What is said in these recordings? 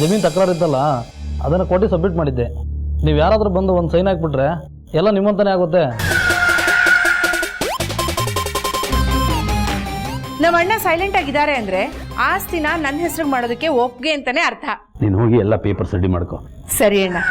ಜಮೀನು ತಕರಾರು ಇದ್ದಲ್ಲ ಅದನ್ನು ಕೊಟ್ಟು ಸಬ್ಮಿಟ್ ಮಾಡಿದ್ದೆ. ನೀವು ಯಾರಾದರೂ ಬಂದು ಒಂದು ಸೈನ್ ಹಾಕ್ಬಿಟ್ರೆ ಎಲ್ಲ ನಿಮ್ಮಂತಾನೆ ಆಗುತ್ತೆ. ನಮ್ಮ ಅಣ್ಣ ಸೈಲೆಂಟ್ ಆಗಿದ್ದಾರೆ ಅಂದ್ರೆ ಆಸ್ತಿನ ನನ್ನ ಹೆಸರು ಮಾಡೋದಕ್ಕೆ ಒಪ್ಗೆ ಅಂತಾನೆ ಅರ್ಥ. ನೀನು ಹೋಗಿ ಎಲ್ಲ ಪೇಪರ್ಸ್ ರೆಡಿ ಮಾಡ್ಕೊ. ಸರಿ ಅಣ್ಣ.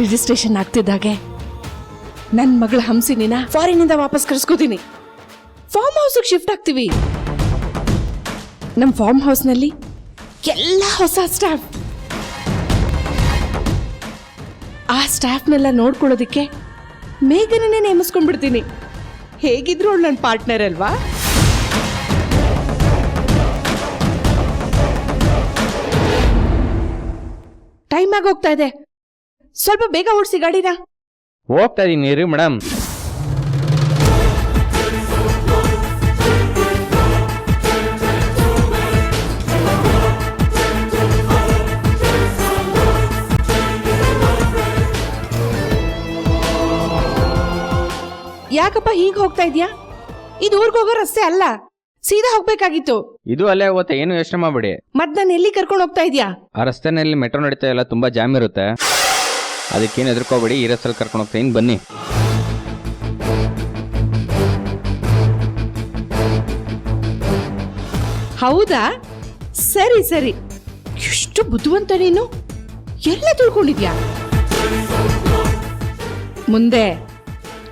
ರಿಜಿಸ್ಟ್ರೇಷನ್ ಆಗ್ತಿದ್ದಾಗೆ ನನ್ನ ಮಗಳ ಹಂಸಿನಿನ ಫಾರಿನಿಂದ ವಾಪಸ್ ಕರ್ಸ್ಕೋತೀನಿ. ಫಾರ್ಮ್ ಹೌಸ್ಗೆ ಶಿಫ್ಟ್ ಆಗ್ತೀವಿ. ನಮ್ಮ ಫಾರ್ಮ್ ಹೌಸ್ನಲ್ಲಿ ಎಲ್ಲ ಹೊಸ ಸ್ಟಾಫ್. ಆ ಸ್ಟಾಫ್ನೆಲ್ಲ ನೋಡ್ಕೊಳ್ಳೋದಕ್ಕೆ ಮೇಘನೇ ನೇಮಿಸ್ಕೊಂಡ್ಬಿಡ್ತೀನಿ. ಹೇಗಿದ್ರು ಅವಳು ನನ್ನ ಪಾರ್ಟ್ನರ್ ಅಲ್ವಾ? ಟೈಮ್ ಆಗೋಗ್ತಾ ಇದೆ, ಸ್ವಲ್ಪ ಬೇಗ ಓಡಿಸಿ ಗಾಡಿನ. ಹೋಗ್ತಾ ಇದೀನಿ ರೀ ಮೇಡಮ್. ಯಾಕಪ್ಪ ಹೀಗೆ ಹೋಗ್ತಾ ಇದ್ಯಾ? ಇದು ಊರ್ಗ್ ಹೋಗೋ ರಸ್ತೆ ಅಲ್ಲ, ಸೀದಾ ಹೋಗ್ಬೇಕಾಗಿತ್ತು. ಇದು ಅಲ್ಲೇ ಹೋಗುತ್ತೆ, ಏನು ಯೋಚನೆ ಮಾಡಬೇಡಿ. ಮತ್ ನಾನು ಎಲ್ಲಿ ಕರ್ಕೊಂಡು ಹೋಗ್ತಾ ಇದ್ಯಾ? ಆ ರಸ್ತೆನಲ್ಲಿ ಮೆಟ್ರೋ ನಡೀತಾ ಇಲ್ಲ, ತುಂಬಾ ಜಾಮ್ ಇರುತ್ತೆ. ಅದಕ್ಕೇನು ಎದುರ್ಕೋಬೇಡಿ, ಈ ರಸ್ತೆಯಲ್ಲಿ ಕರ್ಕೊಂಡು ಹೋಗ್ತೀನಿ, ಬನ್ನಿ. ಹೌದಾ, ಸರಿ ಸರಿ. ಎಷ್ಟು ಬುದ್ಧಿವಂತ ನೀನು, ಎಲ್ಲ ತಿಳ್ಕೊಂಡಿದ್ಯಾ? ಮುಂದೆ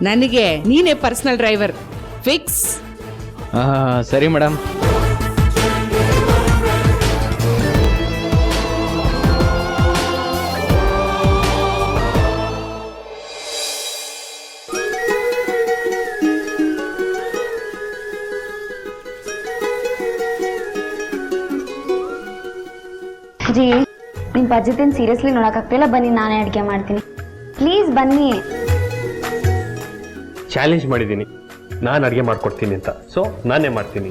ನನಗೆ ನೀನೇ ಪರ್ಸನಲ್ ಡ್ರೈವರ್ ಫಿಕ್ಸ್. ಸರಿ ಮೇಡಮ್. ರೀ, ನಿಮ್ಮ ಪದ್ಧತಿನ ಸೀರಿಯಸ್ಲಿ ನೋಡೋಕ್ಕಾಗ್ತಿಲ್ಲ. ಬನ್ನಿ, ನಾನೇ ಅಡುಗೆ ಮಾಡ್ತೀನಿ. ಪ್ಲೀಸ್ ಬನ್ನಿ. ಚಾಲೆಂಜ್ ಮಾಡಿದ್ದೀನಿ, ನಾನು ಅಡುಗೆ ಮಾಡ್ಕೊಡ್ತೀನಿ ಅಂತ. ಸೊ ನಾನೇ ಮಾಡ್ತೀನಿ.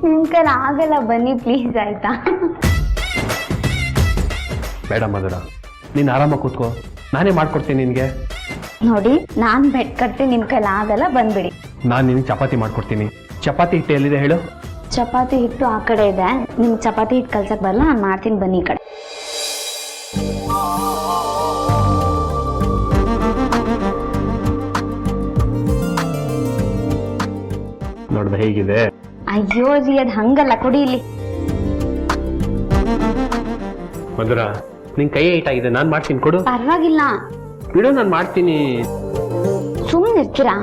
ನಿಮ್ಮ ಕೈಲಿ ಆಗಲ್ಲ, ಬನ್ನಿ ಪ್ಲೀಸ್, ಆಯ್ತಾ? ಬೇಡ ಮಧುರ, ನೀನು ಆರಾಮಾಗಿ ಕೂತ್ಕೋ, ನಾನೇ ಮಾಡ್ಕೊಡ್ತೀನಿ ನಿನಗೆ. ನೋಡಿ, ನಾನು ಬೆಡ್ ಕಟ್ಟಿ ನಿಮ್ಮ ಕೈಲಿ ಆಗಲ್ಲ, ಬಂದ್ಬಿಡಿ. ನಾನು ನಿನಗೆ ಚಪಾತಿ ಮಾಡ್ಕೊಡ್ತೀನಿ. ಚಪಾತಿ ಹಿಟ್ಟು ಎಲ್ಲಿದೆ ಹೇಳು? ಚಪಾತಿ ಹಿಟ್ಟು ಆ ಕಡೆ ಇದೆ. ನಿಮ್ಗೆ ಚಪಾತಿ ಹಿಟ್ಟು ಕಲ್ಸಕ್ಕೆ ಬರಲ್ಲ, ನಾನು ಮಾಡ್ತೀನಿ, ಬನ್ನಿ ಈ ಕಡೆ. ನೋಡ್ದೆ ಹೇಗಿದೆ? ಅಯ್ಯೋ ಜಿ, ಅದು ಹಂಗಲ್ಲ, ಕೊಡಿ ಇಲ್ಲಿ. ಮಧುರ, ನಿನ್ ಕೈ ಏಟಾಗಿದೆ, ನಾನು ಮಾಡ್ತೀನಿ, ಕೊಡು. ಪರವಾಗಿಲ್ಲ ಬಿಡು, ನಾನು ಮಾಡ್ತೀನಿ. ಸುಮ್ಮನೆ ಇರ್ತೀರಾ?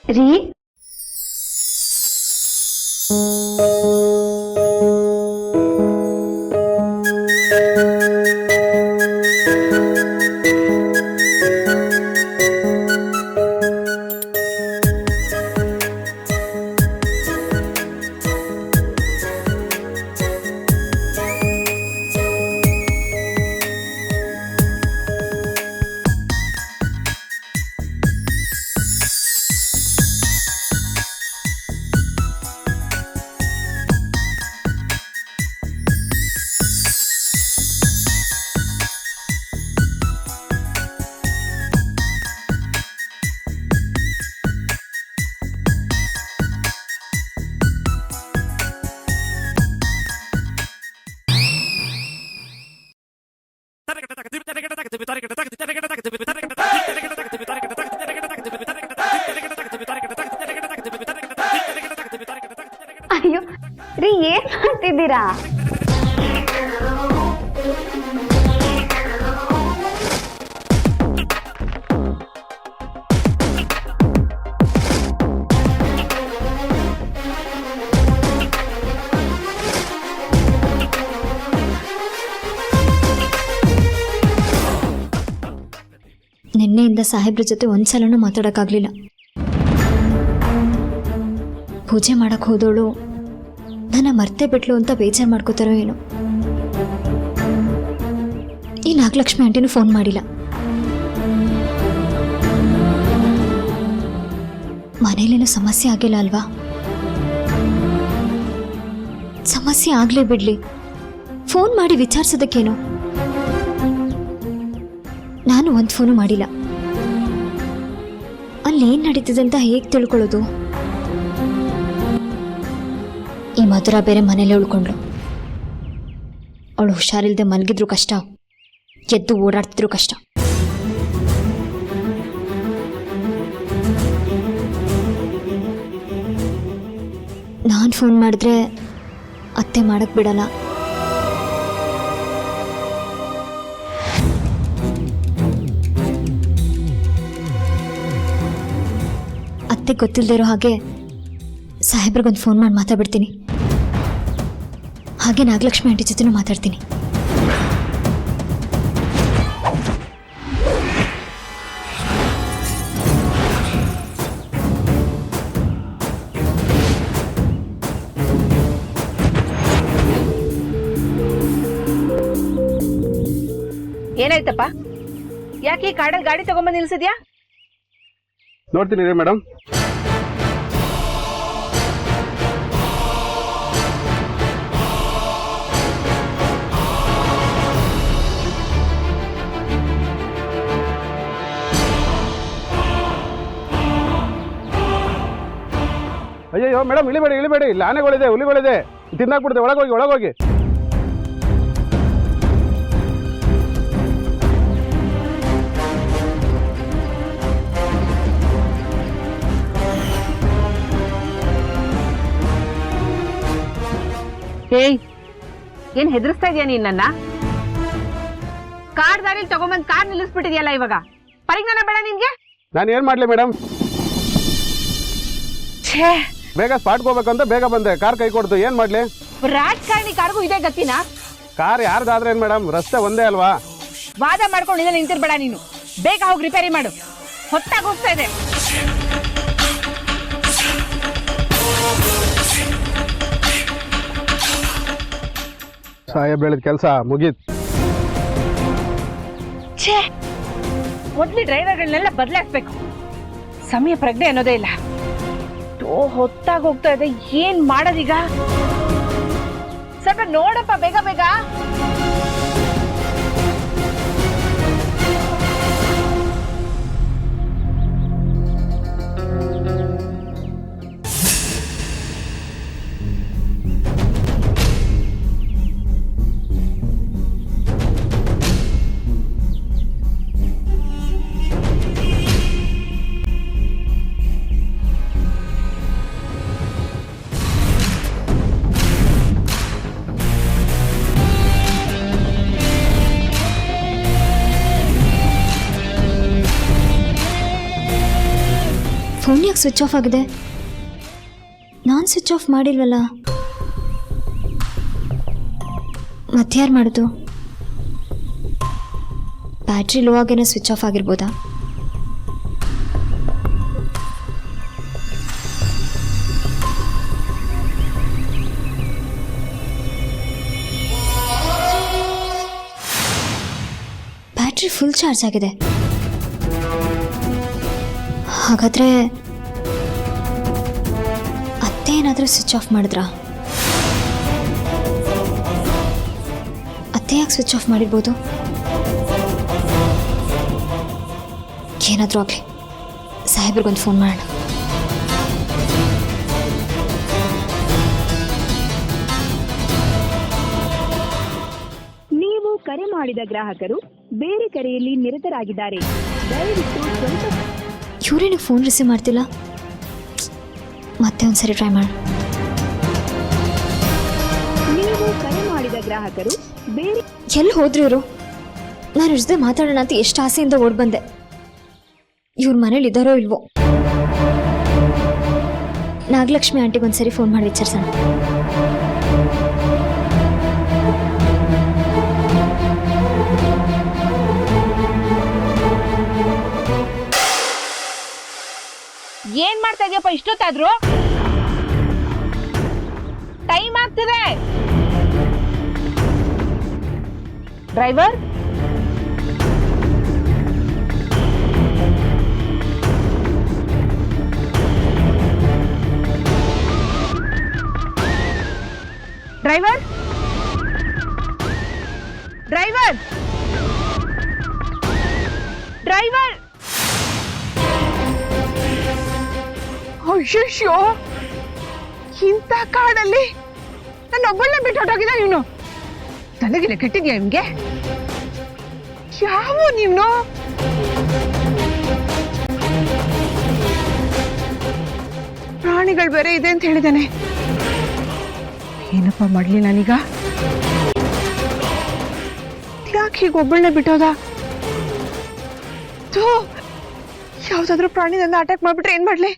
ರೀ, ಮಾಡ್ತಿದ್ದೀರಾ? ನಿನ್ನೆಯಿಂದ ಸಾಹೇಬ್ರ ಜೊತೆ ಒಂದ್ಸಲನೂ ಮಾತಾಡೋಕ್ಕಾಗಲಿಲ್ಲ. ಪೂಜೆ ಮಾಡಕ್ಕೆ ಹೋದವಳು ನನ್ನ ಮರ್ತೇ ಬಿಟ್ಲು ಅಂತ ಬೇಜಾರು ಮಾಡ್ಕೋತಾರೋ ಏನೋ. ಈ ನಾಗಲಕ್ಷ್ಮಿ ಆಂಟಿನೂ ಫೋನ್ ಮಾಡಿಲ್ಲ. ಮನೇಲೇನೋ ಸಮಸ್ಯೆ ಆಗಿಲ್ಲ ಅಲ್ವಾ? ಸಮಸ್ಯೆ ಆಗಲೇ ಬಿಡ್ಲಿ, ಫೋನ್ ಮಾಡಿ ವಿಚಾರಿಸೋದಕ್ಕೇನು? ನಾನು ಒಂದು ಫೋನು ಮಾಡಿಲ್ಲ. ಅಲ್ಲೇನು ನಡೀತಿದೆ ಅಂತ ಹೇಗೆ ತಿಳ್ಕೊಳ್ಳೋದು? ಈ ಮಧುರ ಬೇರೆ ಮನೇಲೆ ಉಳ್ಕೊಂಡ್ಳು. ಅವಳು ಹುಷಾರಿಲ್ಲದೆ ಮಲಗಿದ್ರು ಕಷ್ಟ, ಎದ್ದು ಓಡಾಡ್ತಿದ್ರು ಕಷ್ಟ. ನಾನು ಫೋನ್ ಮಾಡಿದ್ರೆ ಅತ್ತೆ ಮಾಡಕ್ ಬಿಡಲ್ಲ. ಅತ್ತೆ ಗೊತ್ತಿಲ್ಲದೆ ಇರೋ ಹಾಗೆ ಸಾಹೇಬ್ರಿಗೊಂದು ಫೋನ್ ಮಾಡಿ ಮಾತಾಡ್ಬಿಡ್ತೀನಿ. ಹಾಗೆ ನಾಗಲಕ್ಷ್ಮಿ ಆಂಟಿ ಜೊತೆನೂ ಮಾತಾಡ್ತೀನಿ. ಏನಾಯ್ತಪ್ಪ? ಯಾಕೆ ಈ ಕಾಡಲ್ಲಿ ಗಾಡಿ ತಗೊಂಬಂದು ನಿಲ್ಸಿದ್ಯಾ? ನೋಡ್ತೀನಿ ರೀ ಮೇಡಮ್. ಅಯ್ಯೋ ಮೇಡಮ್, ಇಳಿಬೇಡಿ, ಇಲ್ಲಿ ಆನೆಗಳಿದೆ, ಹುಲಿಗಳಿದೆ, ತಿಂದಾಕ್ಬಿಡುತ್ತೆ. ಒಳಗೋಗಿ. ಏಯ್, ಏನ್ ಹೆದರ್ಸ್ತಾ ಇದೀಯ ನೀನ್ ನನ್ನ? ಕಾರ್ ದಾರಿಲಿ ತಗೊಂಬಂದ್ ಕಾರ್ ನಿಲ್ಲಿಸ್ಬಿಟ್ಟಿದ್ಯಲ್ಲ ಇವಾಗ. ಪರಿಜ್ಞಾನ ಬೇಡ ನಿನ್ಗೆ? ನಾನು ಏನ್ ಮಾಡ್ಲಿ ಮೇಡಮ್? ಬೇಗ ಸ್ಪಾಟ್ಗೆ ಹೋಗ್ಬೇಕಂತ ಬೇಗ ಬಂದೆ, ಕಾರ್ ಕೈ ಕೊಡ್ತು. ಏನ್ ಮಾಡ್ಲಿ? ರಾಜಕಾರಣಿ ಕಾರ್ಗೂ ಇದೇ ಗತಿನಾ? ಕಾರ್ ಯಾರ್ದಾದ್ರೆ ಏನ್ ಮೇಡಮ್, ರಸ್ತೆ ಒಂದೇ ಅಲ್ವಾ? ವಾದ ಮಾಡ್ಕೊಂಡು ಇದನ್ನ ನಿಂತಿರ್ಬೇಡ ನೀನು. ಬೇಗ ಹೋಗಿ ರಿಪೇರಿ ಮಾಡು, ಹೊತ್ತಾಗಿ ಹೋಗ್ತಾ ಇದೆ. ಸಾಹೇಬ್ ಹೇಳಿದ ಕೆಲಸ ಮುಗೀತ್. ಮೊದ್ಲು ಡ್ರೈವರ್ಗಳನ್ನೆಲ್ಲ ಬದಲಾಯಿಸ್ಬೇಕು. ಸಮಯ ಪ್ರಜ್ಞೆ ಅನ್ನೋದೇ ಇಲ್ಲ. ಹೊತ್ತಾಗಿ ಹೋಗ್ತಾ ಇದೆ, ಏನ್ ಮಾಡೋದೀಗ? ಸ್ವಲ್ಪ ನೋಡಪ್ಪ, ಬೇಗ. ಫೋನ್ ಯಾಕೆ ಸ್ವಿಚ್ ಆಫ್ ಆಗಿದೆ? ನಾನು ಸ್ವಿಚ್ ಆಫ್ ಮಾಡಿಲ್ವಲ್ಲ. ಮತ್ಯಾರು ಮಾಡಿತು? ಬ್ಯಾಟ್ರಿ ಲೋ ಆಗೇನೋ ಸ್ವಿಚ್ ಆಫ್ ಆಗಿರ್ಬೋದಾ? ಬ್ಯಾಟ್ರಿ ಫುಲ್ ಚಾರ್ಜ್ ಆಗಿದೆ. ಹಾಗಾದ್ರೆ ಅತ್ತೆ ಏನಾದರೂ ಸ್ವಿಚ್ ಆಫ್ ಮಾಡಿದ್ರಾ? ಅತ್ತೆ ಯಾಕೆ ಸ್ವಿಚ್ ಆಫ್ ಮಾಡಿರ್ಬೋದು? ಏನಾದರೂ ಆಗಲಿ, ಸಾಹೇಬ್ರಿಗೊಂದು ಫೋನ್ ಮಾಡೋಣ. ನೀವು ಕರೆ ಮಾಡಿದ ಗ್ರಾಹಕರು ಬೇರೆ ಕರೆಯಲ್ಲಿ ನಿರತರಾಗಿದ್ದಾರೆ. ದಯವಿಟ್ಟು ಸ್ವಲ್ಪ ಇವ್ರೇನಿಗೆ ಫೋನ್ ರಿಸೀವ್ ಮಾಡ್ತಿಲ್ಲ. ಮತ್ತೆ ಒಂದ್ಸರಿ ಟ್ರೈ ಮಾಡ. ಗ್ರಾಹಕರು ಬೇರೆ ಎಲ್ಲಿ ಹೋದ್ರು ಇವರು? ನಾನು ಇವ್ರ ಜೊತೆ ಮಾತಾಡೋಣ ಅಂತ ಎಷ್ಟು ಆಸೆಯಿಂದ ಓಡ್ ಬಂದೆ. ಇವ್ರ ಮನೇಲಿ ಇದ್ದಾರೋ ಇಲ್ವೋ? ನಾಗಲಕ್ಷ್ಮಿ ಆಂಟಿಗೆ ಒಂದ್ಸರಿ ಫೋನ್ ಮಾಡಿ ವಿಚಾರಿಸೋಣ. ಏನ್ ಮಾಡ್ತಾ ಇದೀಯಪ್ಪ ಇಷ್ಟೊತ್ತಾದ್ರು? ಟೈಮ್ ಆಗ್ತಿದೆ. Driver, driver, driver, driver. ಅಯ್ಯೋ, ಇಂಥ ಕಾಡಲ್ಲಿ ನನ್ನೊಬ್ಬಳನ್ನ ಬಿಟ್ಟು ಹೊಟ್ಟೋಗಿದ್ದ ನೀನು. ತಲೆಗಿಲ್ಲ ಕೆಟ್ಟಿದ್ಯಾ ನಿಮ್ಗೆ? ಯಾವ ನೀನು? ಪ್ರಾಣಿಗಳು ಬೇರೆ ಇದೆ ಅಂತ ಹೇಳಿದಾನೆ. ಏನಪ್ಪ ಮಾಡ್ಲಿ ನಾನೀಗ? ಯಾಕೆ ಹೀಗೆ ಒಬ್ಬಳನ್ನ ಬಿಟ್ಟೋದ? ಯಾವ್ದಾದ್ರು ಪ್ರಾಣಿ ನನ್ನ ಅಟ್ಯಾಕ್ ಮಾಡ್ಬಿಟ್ರೆ ಏನ್ ಮಾಡ್ಲಿ?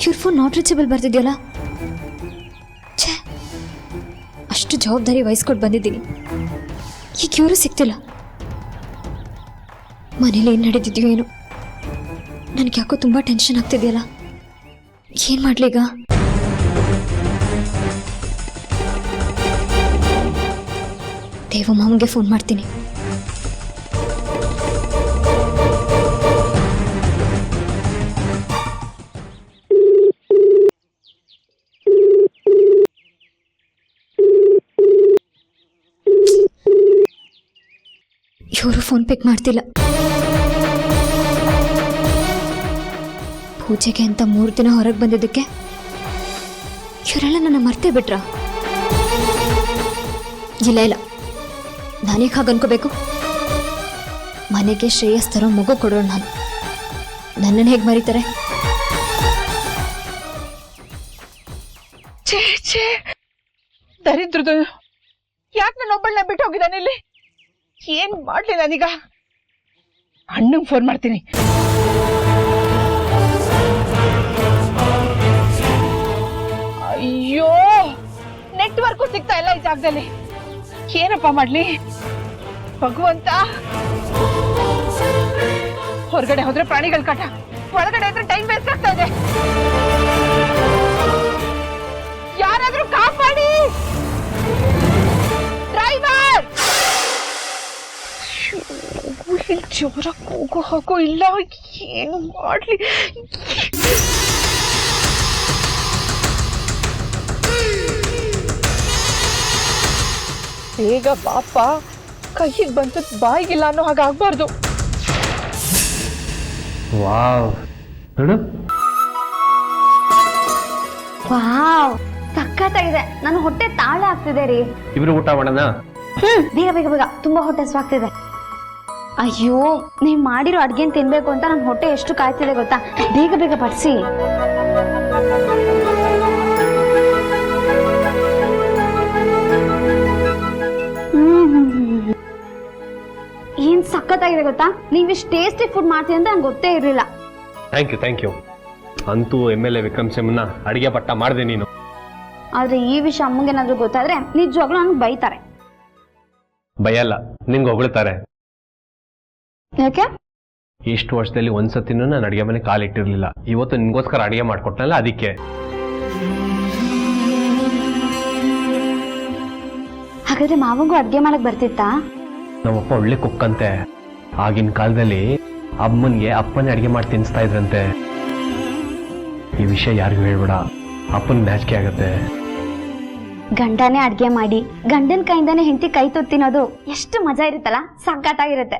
ಇವ್ರ ಫೋನ್ ನಾಟ್ ರೀಚಬಲ್ ಬರ್ತಿದ್ಯಲ್ಲ. ಛೇ, ಅಷ್ಟು ಜವಾಬ್ದಾರಿ ವಹಿಸ್ಕೊಟ್ಟು ಬಂದಿದ್ದೀನಿ, ಈಗ ಇವರು ಸಿಗ್ತಿಲ್ಲ. ಮನೇಲಿ ಏನು ನಡೀತಿದ್ಯೋ ಏನು, ನನಗೆ ಯಾಕೋ ತುಂಬ ಟೆನ್ಷನ್ ಆಗ್ತಿದೆಯಲ್ಲ. ಏನು ಮಾಡ್ಲೀಗ? ದೇವ ಮಾಮಂಗೆ ಫೋನ್ ಮಾಡ್ತೀನಿ. ಇವರು ಫೋನ್ ಪಿಕ್ ಮಾಡ್ತಿಲ್ಲ. ಪೂಜೆಗೆ ಅಂತ 3 ದಿನ ಹೊರಗೆ ಬಂದಿದ್ದಕ್ಕೆ ಇವರೆಲ್ಲ ನನ್ನ ಮರ್ತೇ ಬಿಟ್ರ? ಇಲ್ಲ ಇಲ್ಲ, ನಾನೇಗೆ ಹಾಗೆ ಅನ್ಕೋಬೇಕು? ಮನೆಗೆ ಶ್ರೇಯಸ್ ತರೋ ಮಗು ಕೊಡೋಣ ನಾನು. ನನ್ನನ್ನು ಹೇಗೆ ಮರೀತಾರೆ? ಛೇ ಛೇ, ದರಿದ್ರದು. ಯಾಕೆ ನನ್ನ ಒಬ್ಬಳನ್ನ ಬಿಟ್ಟು ಹೋಗಿದ್ದಾನೆ ಇಲ್ಲಿ? ಏನ್ ಮಾಡ್ಲಿ ನಾನೀಗ? ಅಣ್ಣಂಗೆ ಫೋನ್ ಮಾಡ್ತೀನಿ. ಅಯ್ಯೋ, ನೆಟ್ವರ್ಕು ಸಿಗ್ತಾ ಇಲ್ಲ ಈ ಜಾಗದಲ್ಲಿ. ಏನಪ್ಪ ಮಾಡ್ಲಿ ಭಗವಂತ? ಹೊರಗಡೆ ಹೋದ್ರೆ ಪ್ರಾಣಿಗಳ ಕಾಟ, ಒಳಗಡೆ ಇದ್ರೆ ಟೈಮ್ ವೇಸ್ಟ್ ಆಗ್ತಾ ಇದೆ. ಯಾರಾದ್ರೂ ಕಾಪಾಡಿ ಡ್ರೈವರ್. ಇಲ್ಲಿ ಜೋರಾಗಿ ಕೂಗು ಹಾಕೋ ಇಲ್ಲ, ಏನು ಮಾಡ್ಲಿ? ಬೇಗ ಪಾಪ, ಕೈಗೆ ಬಂತದ್ ಬಾಯಿಗಿಲ್ಲ ಅನ್ನೋ ಹಾಗಾಗ್ಬಾರ್ದು. ವಾವ್, ನೋಡು. ವಾವ್, ಸಖತ್ತಾಗಿದೆ. ನನ್ನ ಹೊಟ್ಟೆ ತಾಳ ಆಗ್ತಿದೆ ರೀ. ಇಬ್ರು ಊಟ ಮಾಡೋಣ? ಬೇಗ ಬೇಗ ಬೇಗ, ತುಂಬಾ ಹೊಟ್ಟೆ ಹಸಿವಾಗ್ತಿದೆ. ಅಯ್ಯೋ, ನೀವ್ ಮಾಡಿರೋ ಅಡ್ಗೆನ್ ತಿನ್ಬೇಕು ಅಂತ ನನ್ ಹೊಟ್ಟೆ ಎಷ್ಟು ಕಾಯ್ತಿದೆ ಗೊತ್ತಾ? ಬೇಗ ಬೇಗ ಬಡ್ಸಿ. ಏನ್ ಸಖತ್ತಾಗಿದೆ ಗೊತ್ತಾ? ನೀವಿಷ್ಟು ಟೇಸ್ಟಿ ಫುಡ್ ಮಾಡ್ತೀವಿ ಅಂತ ನಂಗೆ ಗೊತ್ತೇ ಇರಲಿಲ್ಲ. Thank you. ಅಂತೂ MLA ವಿಕ್ರಮ್ ಸಿಂಹನ ಅಡಿಗೆ ಪಟ್ಟ ಮಾಡಿದೆ ನೀನು. ಆದ್ರೆ ಈ ವಿಷಯ ಅಮ್ಮಂಗೇನಾದ್ರೂ ಗೊತ್ತಾದ್ರೆ ನಿಜವಾಗ್ಲೂ ನನಗೆ ಬೈತಾರೆ. ಭಯಲ್ಲ, ನಿಂಗೆ ಹೊಗಳ್ತಾರೆ. ಯಾಕೆ? ಇಷ್ಟು ವರ್ಷದಲ್ಲಿ ಒಂದ್ಸತಿನೂ ನಾನು ಅಡಿಗೆ ಮನೆ ಕಾಲಿಟ್ಟಿರ್ಲಿಲ್ಲ. ಇವತ್ತು ನಿನ್ಗೋಸ್ಕರ ಅಡಿಗೆ ಮಾಡ್ಕೊಟ್ನಲ್ಲ, ಅದಕ್ಕೆ. ಹಾಗಾದ್ರೆ ಮಾವಂಗೂ ಅಡ್ಗೆ ಮಾಡಕ್ ಬರ್ತಿತ್ತಾ? ನಮ್ಮಪ್ಪ ಒಳ್ಳೆ ಕುಕ್ಕಂತೆ. ಆಗಿನ ಕಾಲದಲ್ಲಿ ಅಮ್ಮನ್ಗೆ ಅಪ್ಪನೇ ಅಡಿಗೆ ಮಾಡಿ ತಿನ್ನಿಸ್ತಾ ಇದ್ರಂತೆ. ಈ ವಿಷಯ ಯಾರಿಗೂ ಹೇಳ್ಬೇಡ, ಅಪ್ಪನ ನಾಚಿಕೆ ಆಗತ್ತೆ. ಗಂಡನೇ ಅಡ್ಗೆ ಮಾಡಿ ಗಂಡನ ಕೈಯಿಂದಾನೆ ಹೆಂಡತಿ ಕೈ ತುತ್ತು ತಿನ್ನೋದು ಎಷ್ಟು ಮಜಾ ಇರುತ್ತಲ್ಲ, ಸಖತ್ತಾಗಿರುತ್ತೆ.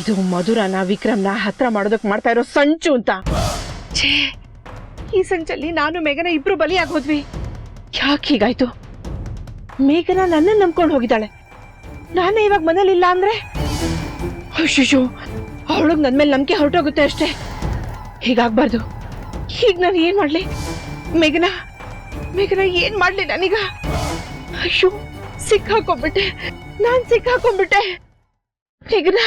ಇದು ಮಧುರನ ವಿಕ್ರಮ್ನ ಹತ್ರ ಮಾಡೋದಕ್ಕೆ ಮಾಡ್ತಾ ಇರೋ ಸಂಚು ಅಂತ. ಛೇ, ಈ ಸಂಚಲ್ಲಿ ನಾನು ಮೇಘನ ಇಬ್ರು ಬಲಿಯಾಗಿ ಹೋದ್ವಿ. ಯಾಕೆ ಹೀಗಾಯ್ತು? ಮೇಘನ ನನ್ನನ್ನು ನಂಬ್ಕೊಂಡು ಹೋಗಿದ್ದಾಳೆ. ನಾನೇ ಇವಾಗ ಮನೇಲಿಲ್ಲ ಅಂದ್ರೆ ಅಯ್ಯೋ, ಅವಳಿಗೆ ನನ್ನ ಮೇಲೆ ನಂಬಿಕೆ ಹೊರಟೋಗುತ್ತೆ ಅಷ್ಟೇ. ಹೀಗಾಗ್ಬಾರ್ದು. ಈಗ ನಾನು ಏನ್ ಮಾಡ್ಲಿ? ಮೇಘನ ಏನ್ ಮಾಡ್ಲಿ ನಾನೀಗ? ಅಯ್ಯೋ, ಸಿಕ್ಕಾಕೊಂಡ್ಬಿಟ್ಟೆ. ಮೇಘನ